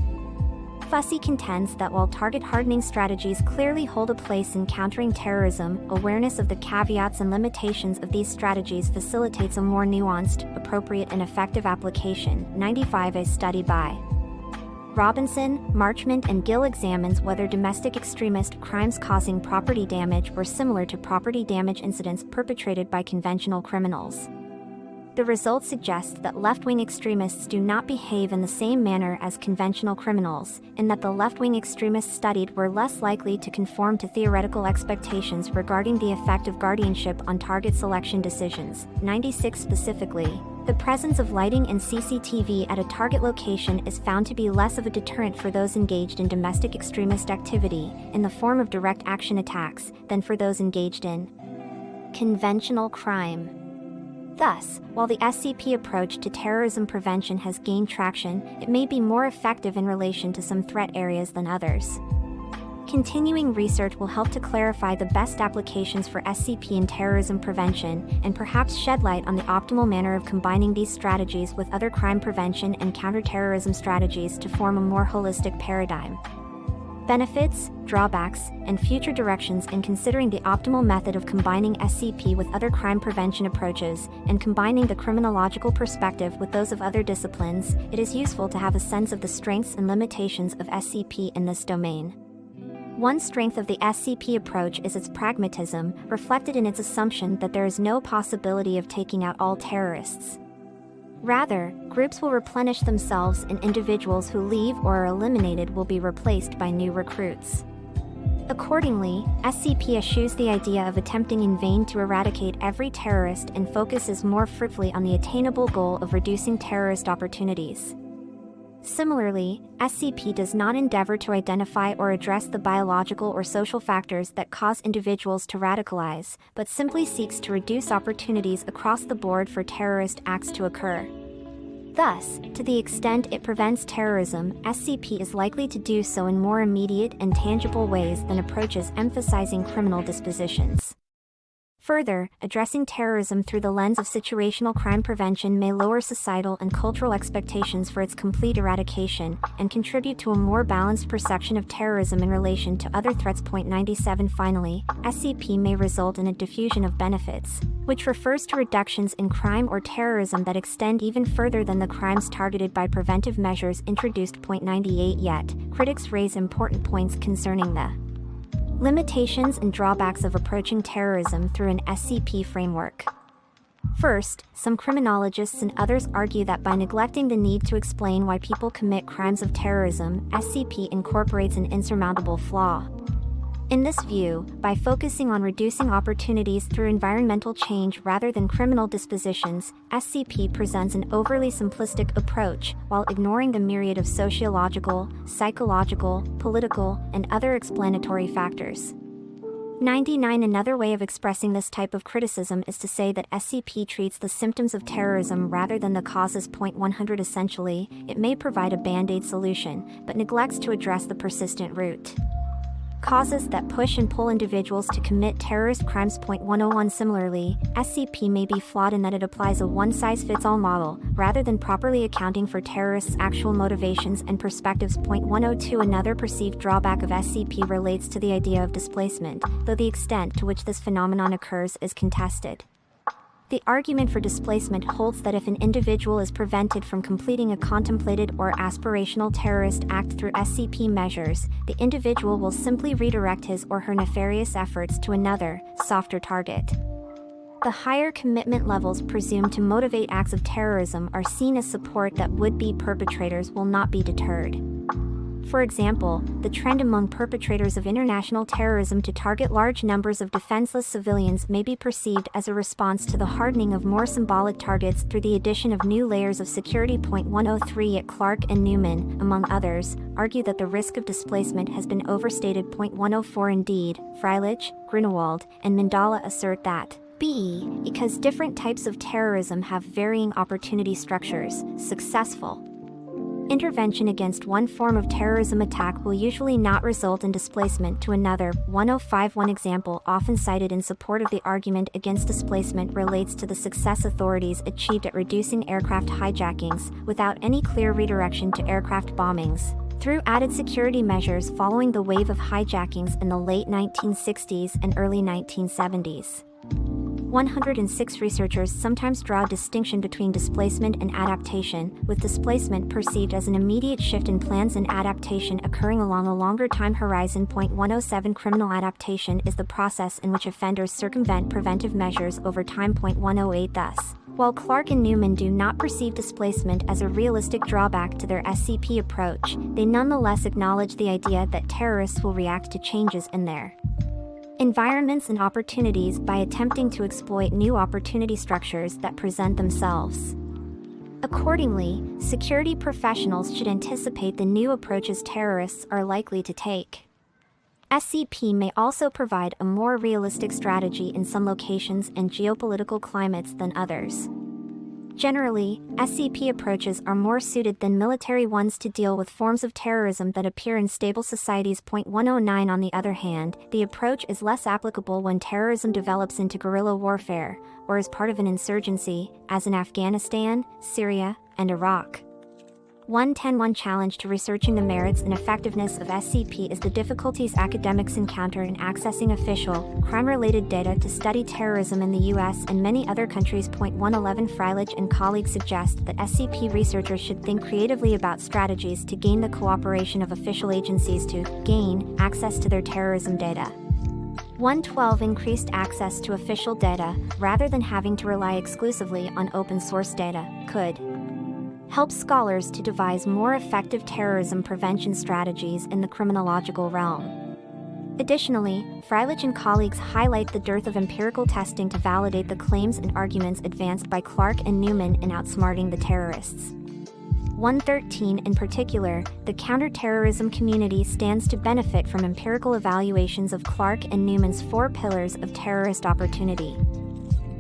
Fussy contends that while target hardening strategies clearly hold a place in countering terrorism, awareness of the caveats and limitations of these strategies facilitates a more nuanced, appropriate and effective application. 95 A study by Robinson, Marchment and Gill examines whether domestic extremist crimes causing property damage were similar to property damage incidents perpetrated by conventional criminals. The results suggest that left-wing extremists do not behave in the same manner as conventional criminals, and that the left-wing extremists studied were less likely to conform to theoretical expectations regarding the effect of guardianship on target selection decisions. 96 Specifically, the presence of lighting and CCTV at a target location is found to be less of a deterrent for those engaged in domestic extremist activity, in the form of direct action attacks, than for those engaged in conventional crime. Thus, while the SCP approach to terrorism prevention has gained traction, it may be more effective in relation to some threat areas than others. Continuing research will help to clarify the best applications for SCP in terrorism prevention, and perhaps shed light on the optimal manner of combining these strategies with other crime prevention and counterterrorism strategies to form a more holistic paradigm. Benefits, drawbacks, and future directions in considering the optimal method of combining SCP with other crime prevention approaches, and combining the criminological perspective with those of other disciplines, it is useful to have a sense of the strengths and limitations of SCP in this domain. One strength of the SCP approach is its pragmatism, reflected in its assumption that there is no possibility of taking out all terrorists. Rather, groups will replenish themselves and individuals who leave or are eliminated will be replaced by new recruits. Accordingly, SCP eschews the idea of attempting in vain to eradicate every terrorist and focuses more fruitfully on the attainable goal of reducing terrorist opportunities. Similarly, SCP does not endeavor to identify or address the biological or social factors that cause individuals to radicalize, but simply seeks to reduce opportunities across the board for terrorist acts to occur. Thus, to the extent it prevents terrorism, SCP is likely to do so in more immediate and tangible ways than approaches emphasizing criminal dispositions. Further, addressing terrorism through the lens of situational crime prevention may lower societal and cultural expectations for its complete eradication, and contribute to a more balanced perception of terrorism in relation to other threats. 97 Finally, SCP may result in a diffusion of benefits, which refers to reductions in crime or terrorism that extend even further than the crimes targeted by preventive measures introduced. 98 Yet, critics raise important points concerning the limitations and drawbacks of approaching terrorism through an SCP framework. First, some criminologists and others argue that by neglecting the need to explain why people commit crimes of terrorism, SCP incorporates an insurmountable flaw. In this view, by focusing on reducing opportunities through environmental change rather than criminal dispositions, SCP presents an overly simplistic approach, while ignoring the myriad of sociological, psychological, political, and other explanatory factors. 99 Another way of expressing this type of criticism is to say that SCP treats the symptoms of terrorism rather than the causes. 100 Essentially, it may provide a band-aid solution, but neglects to address the persistent root causes that push and pull individuals to commit terrorist crimes. 101 Similarly, SCP may be flawed in that it applies a one-size-fits-all model, rather than properly accounting for terrorists' actual motivations and perspectives. 102 Another perceived drawback of SCP relates to the idea of displacement, though the extent to which this phenomenon occurs is contested. The argument for displacement holds that if an individual is prevented from completing a contemplated or aspirational terrorist act through SCP measures, the individual will simply redirect his or her nefarious efforts to another, softer target. The higher commitment levels presumed to motivate acts of terrorism are seen as support that would-be perpetrators will not be deterred. For example, the trend among perpetrators of international terrorism to target large numbers of defenseless civilians may be perceived as a response to the hardening of more symbolic targets through the addition of new layers of security. 103 Yet Clark and Newman, among others, argue that the risk of displacement has been overstated. 104 Indeed, Freilich, Grunewald, and Mandala assert that because different types of terrorism have varying opportunity structures, successful intervention against one form of terrorism attack will usually not result in displacement to another. 105 One example often cited in support of the argument against displacement relates to the success authorities achieved at reducing aircraft hijackings, without any clear redirection to aircraft bombings, through added security measures following the wave of hijackings in the late 1960s and early 1970s. 106 Researchers sometimes draw a distinction between displacement and adaptation, with displacement perceived as an immediate shift in plans and adaptation occurring along a longer time horizon. 107 Criminal adaptation is the process in which offenders circumvent preventive measures over time. 108 Thus, while Clark and Newman do not perceive displacement as a realistic drawback to their SCP approach, they nonetheless acknowledge the idea that terrorists will react to changes in their environments and opportunities by attempting to exploit new opportunity structures that present themselves. Accordingly, security professionals should anticipate the new approaches terrorists are likely to take. SCP may also provide a more realistic strategy in some locations and geopolitical climates than others. Generally, SCP approaches are more suited than military ones to deal with forms of terrorism that appear in stable societies. 109 On the other hand, the approach is less applicable when terrorism develops into guerrilla warfare, or is part of an insurgency, as in Afghanistan, Syria, and Iraq. 110 One challenge to researching the merits and effectiveness of SCP is the difficulties academics encounter in accessing official, crime-related data to study terrorism in the U.S. and many other countries. 111 Freilich and colleagues suggest that SCP researchers should think creatively about strategies to gain the cooperation of official agencies to gain access to their terrorism data. 112 Increased access to official data, rather than having to rely exclusively on open-source data, could help scholars to devise more effective terrorism prevention strategies in the criminological realm. Additionally, Freilich and colleagues highlight the dearth of empirical testing to validate the claims and arguments advanced by Clark and Newman in outsmarting the terrorists. 113 in particular, the counterterrorism community stands to benefit from empirical evaluations of Clark and Newman's 4 pillars of terrorist opportunity.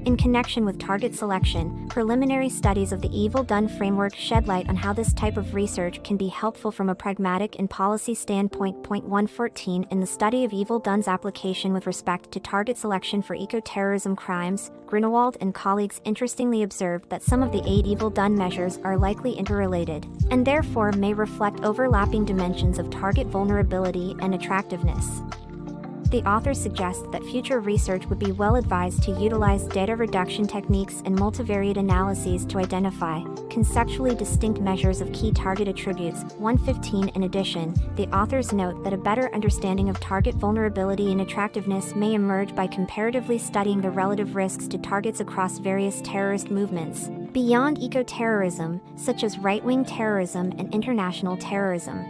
In connection with target selection, preliminary studies of the Evil Done framework shed light on how this type of research can be helpful from a pragmatic and policy standpoint. 114 In the study of Evil Done's application with respect to target selection for eco-terrorism crimes, Grunewald and colleagues interestingly observed that some of the 8 Evil Done measures are likely interrelated, and therefore may reflect overlapping dimensions of target vulnerability and attractiveness. The authors suggest that future research would be well advised to utilize data reduction techniques and multivariate analyses to identify conceptually distinct measures of key target attributes. 115 In addition, the authors note that a better understanding of target vulnerability and attractiveness may emerge by comparatively studying the relative risks to targets across various terrorist movements beyond eco-terrorism, such as right-wing terrorism and international terrorism.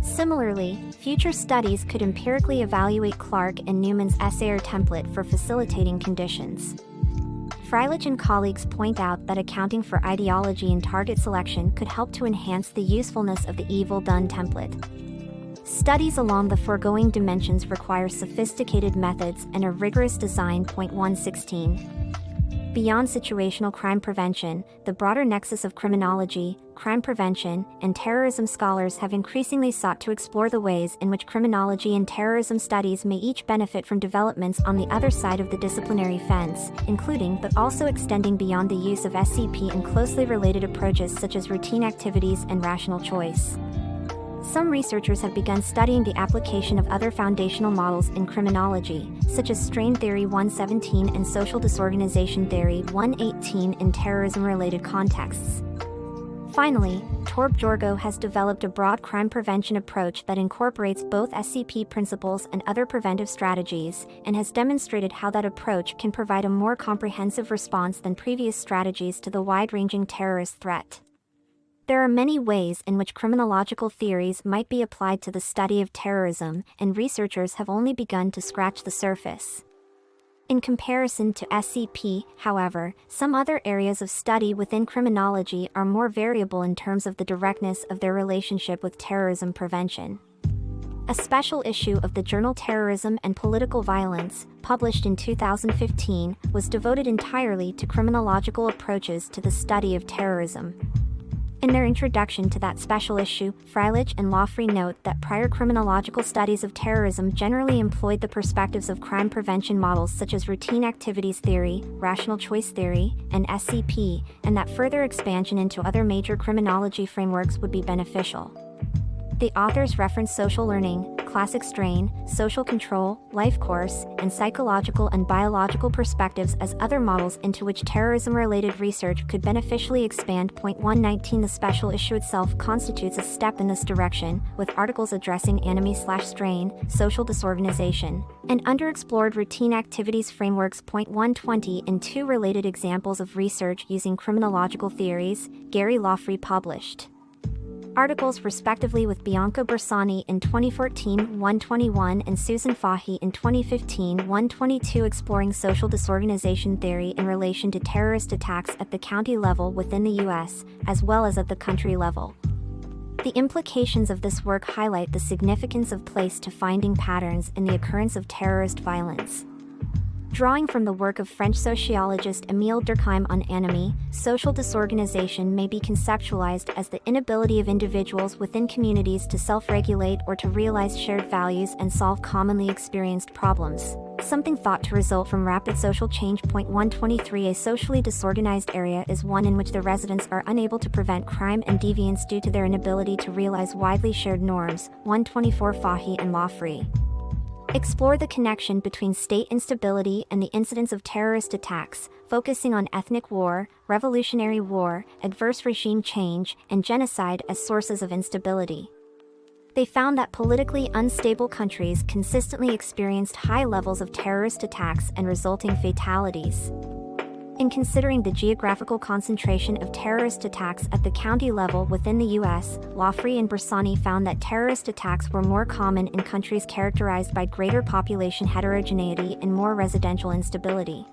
Similarly, future studies could empirically evaluate Clark and Newman's SAR template for facilitating conditions. Freilich and colleagues point out that accounting for ideology in target selection could help to enhance the usefulness of the Evil Done template. Studies along the foregoing dimensions require sophisticated methods and a rigorous design. 116. Beyond situational crime prevention, the broader nexus of criminology, crime prevention, and terrorism scholars have increasingly sought to explore the ways in which criminology and terrorism studies may each benefit from developments on the other side of the disciplinary fence, including but also extending beyond the use of SCP and closely related approaches such as routine activities and rational choice. Some researchers have begun studying the application of other foundational models in criminology, such as strain theory 117 and social disorganization theory 118 in terrorism-related contexts. Finally, Torb Jorgo has developed a broad crime prevention approach that incorporates both SCP principles and other preventive strategies, and has demonstrated how that approach can provide a more comprehensive response than previous strategies to the wide-ranging terrorist threat. There are many ways in which criminological theories might be applied to the study of terrorism, and researchers have only begun to scratch the surface. In comparison to SCP, however, some other areas of study within criminology are more variable in terms of the directness of their relationship with terrorism prevention. A special issue of the journal Terrorism and Political Violence, published in 2015, was devoted entirely to criminological approaches to the study of terrorism. In their introduction to that special issue, Freilich and Lawfrey note that prior criminological studies of terrorism generally employed the perspectives of crime prevention models such as routine activities theory, rational choice theory, and SCP, and that further expansion into other major criminology frameworks would be beneficial. The authors reference social learning, classic strain, social control, life course, and psychological and biological perspectives as other models into which terrorism-related research could beneficially expand. 119 The special issue itself constitutes a step in this direction, with articles addressing enemy/strain, social disorganization, and underexplored routine activities frameworks. 120 and 2 related examples of research using criminological theories, Gary Lawfrey published articles respectively with Bianca Bersani in 2014 121 and Susan Fahy in 2015 122 exploring social disorganization theory in relation to terrorist attacks at the county level within the U.S., as well as at the country level. The implications of this work highlight the significance of place to finding patterns in the occurrence of terrorist violence. Drawing from the work of French sociologist Émile Durkheim on enemy, social disorganization may be conceptualized as the inability of individuals within communities to self-regulate or to realize shared values and solve commonly experienced problems, something thought to result from rapid social change. 123 A socially disorganized area is one in which the residents are unable to prevent crime and deviance due to their inability to realize widely shared norms. 124 Fahy and Lawfrey explore the connection between state instability and the incidence of terrorist attacks, focusing on ethnic war, revolutionary war, adverse regime change, and genocide as sources of instability. They found that politically unstable countries consistently experienced high levels of terrorist attacks and resulting fatalities. In considering the geographical concentration of terrorist attacks at the county level within the U.S., Lawfrey and Bersani found that terrorist attacks were more common in countries characterized by greater population heterogeneity and more residential instability.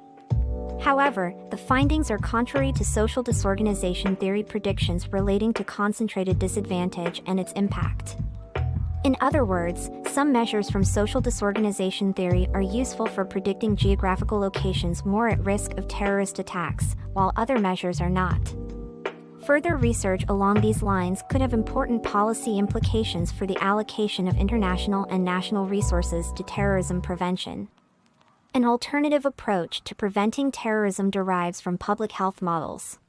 However, the findings are contrary to social disorganization theory predictions relating to concentrated disadvantage and its impact. In other words, some measures from social disorganization theory are useful for predicting geographical locations more at risk of terrorist attacks, while other measures are not. Further research along these lines could have important policy implications for the allocation of international and national resources to terrorism prevention. An alternative approach to preventing terrorism derives from public health models.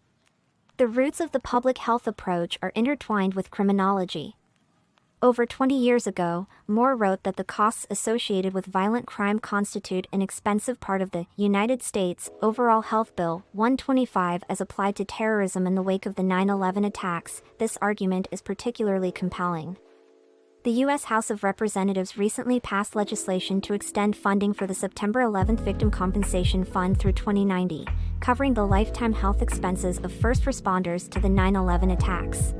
The roots of the public health approach are intertwined with criminology. Over 20 years ago, Moore wrote that the costs associated with violent crime constitute an expensive part of the United States Overall Health Bill 125 as applied to terrorism in the wake of the 9/11 attacks. This argument is particularly compelling. The U.S. House of Representatives recently passed legislation to extend funding for the September 11 Victim Compensation Fund through 2090, covering the lifetime health expenses of first responders to the 9/11 attacks.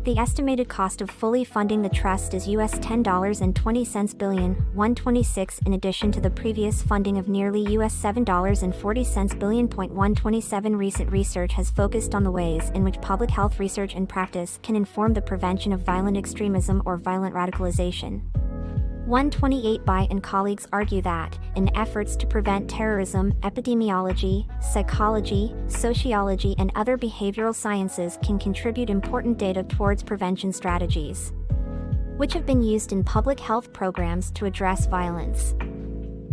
The estimated cost of fully funding the trust is US $10.20 billion, 126 in addition to the previous funding of nearly US $7.40 billion. 127 Recent research has focused on the ways in which public health research and practice can inform the prevention of violent extremism or violent radicalization. 128 By and colleagues argue that, in efforts to prevent terrorism, epidemiology, psychology, sociology and other behavioral sciences can contribute important data towards prevention strategies, which have been used in public health programs to address violence.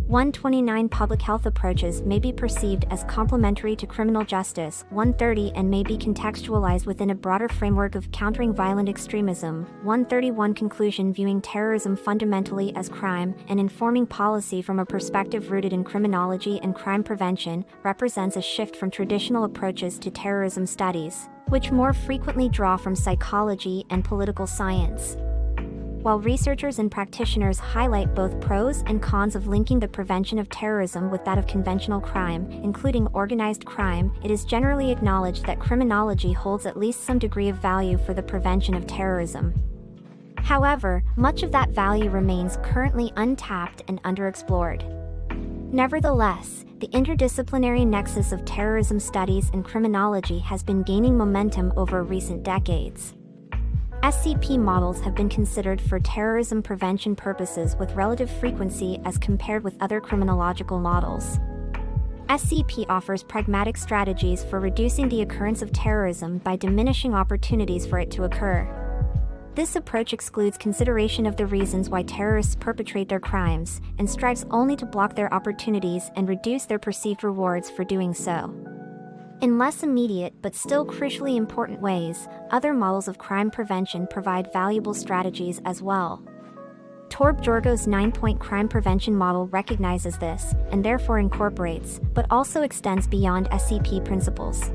129 Public health approaches may be perceived as complementary to criminal justice. 130 And may be contextualized within a broader framework of countering violent extremism. 131 Conclusion Viewing terrorism fundamentally as crime and informing policy from a perspective rooted in criminology and crime prevention represents a shift from traditional approaches to terrorism studies, which more frequently draw from psychology and political science. While researchers and practitioners highlight both pros and cons of linking the prevention of terrorism with that of conventional crime, including organized crime, it is generally acknowledged that criminology holds at least some degree of value for the prevention of terrorism. However, much of that value remains currently untapped and underexplored. Nevertheless, the interdisciplinary nexus of terrorism studies and criminology has been gaining momentum over recent decades. SCP models have been considered for terrorism prevention purposes with relative frequency as compared with other criminological models. SCP offers pragmatic strategies for reducing the occurrence of terrorism by diminishing opportunities for it to occur. This approach excludes consideration of the reasons why terrorists perpetrate their crimes, and strives only to block their opportunities and reduce their perceived rewards for doing so. In less immediate but still crucially important ways, other models of crime prevention provide valuable strategies as well. Torb Jorgo's 9-point crime prevention model recognizes this, and therefore incorporates, but also extends beyond SCP principles.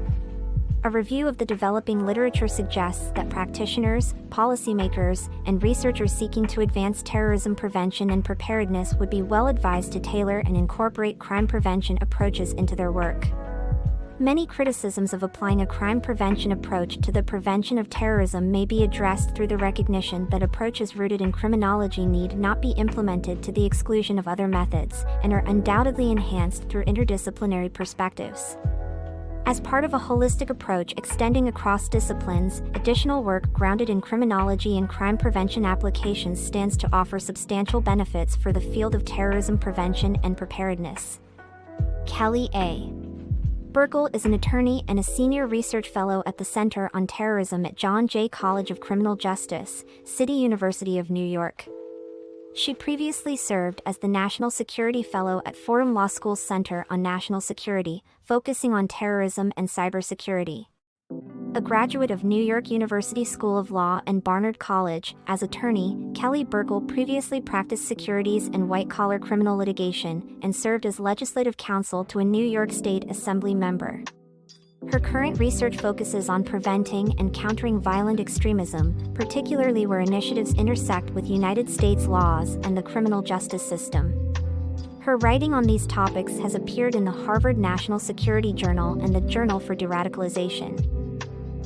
A review of the developing literature suggests that practitioners, policymakers, and researchers seeking to advance terrorism prevention and preparedness would be well advised to tailor and incorporate crime prevention approaches into their work. Many criticisms of applying a crime prevention approach to the prevention of terrorism may be addressed through the recognition that approaches rooted in criminology need not be implemented to the exclusion of other methods, and are undoubtedly enhanced through interdisciplinary perspectives. As part of a holistic approach extending across disciplines, additional work grounded in criminology and crime prevention applications stands to offer substantial benefits for the field of terrorism prevention and preparedness. Kelly A. Berkell is an attorney and a senior research fellow at the Center on Terrorism at John Jay College of Criminal Justice, City University of New York. She previously served as the National Security Fellow at Fordham Law School's Center on National Security, focusing on terrorism and cybersecurity. A graduate of New York University School of Law and Barnard College, as attorney, Kelly Berkell previously practiced securities and white-collar criminal litigation, and served as legislative counsel to a New York State Assembly member. Her current research focuses on preventing and countering violent extremism, particularly where initiatives intersect with United States laws and the criminal justice system. Her writing on these topics has appeared in the Harvard National Security Journal and the Journal for De-Radicalization.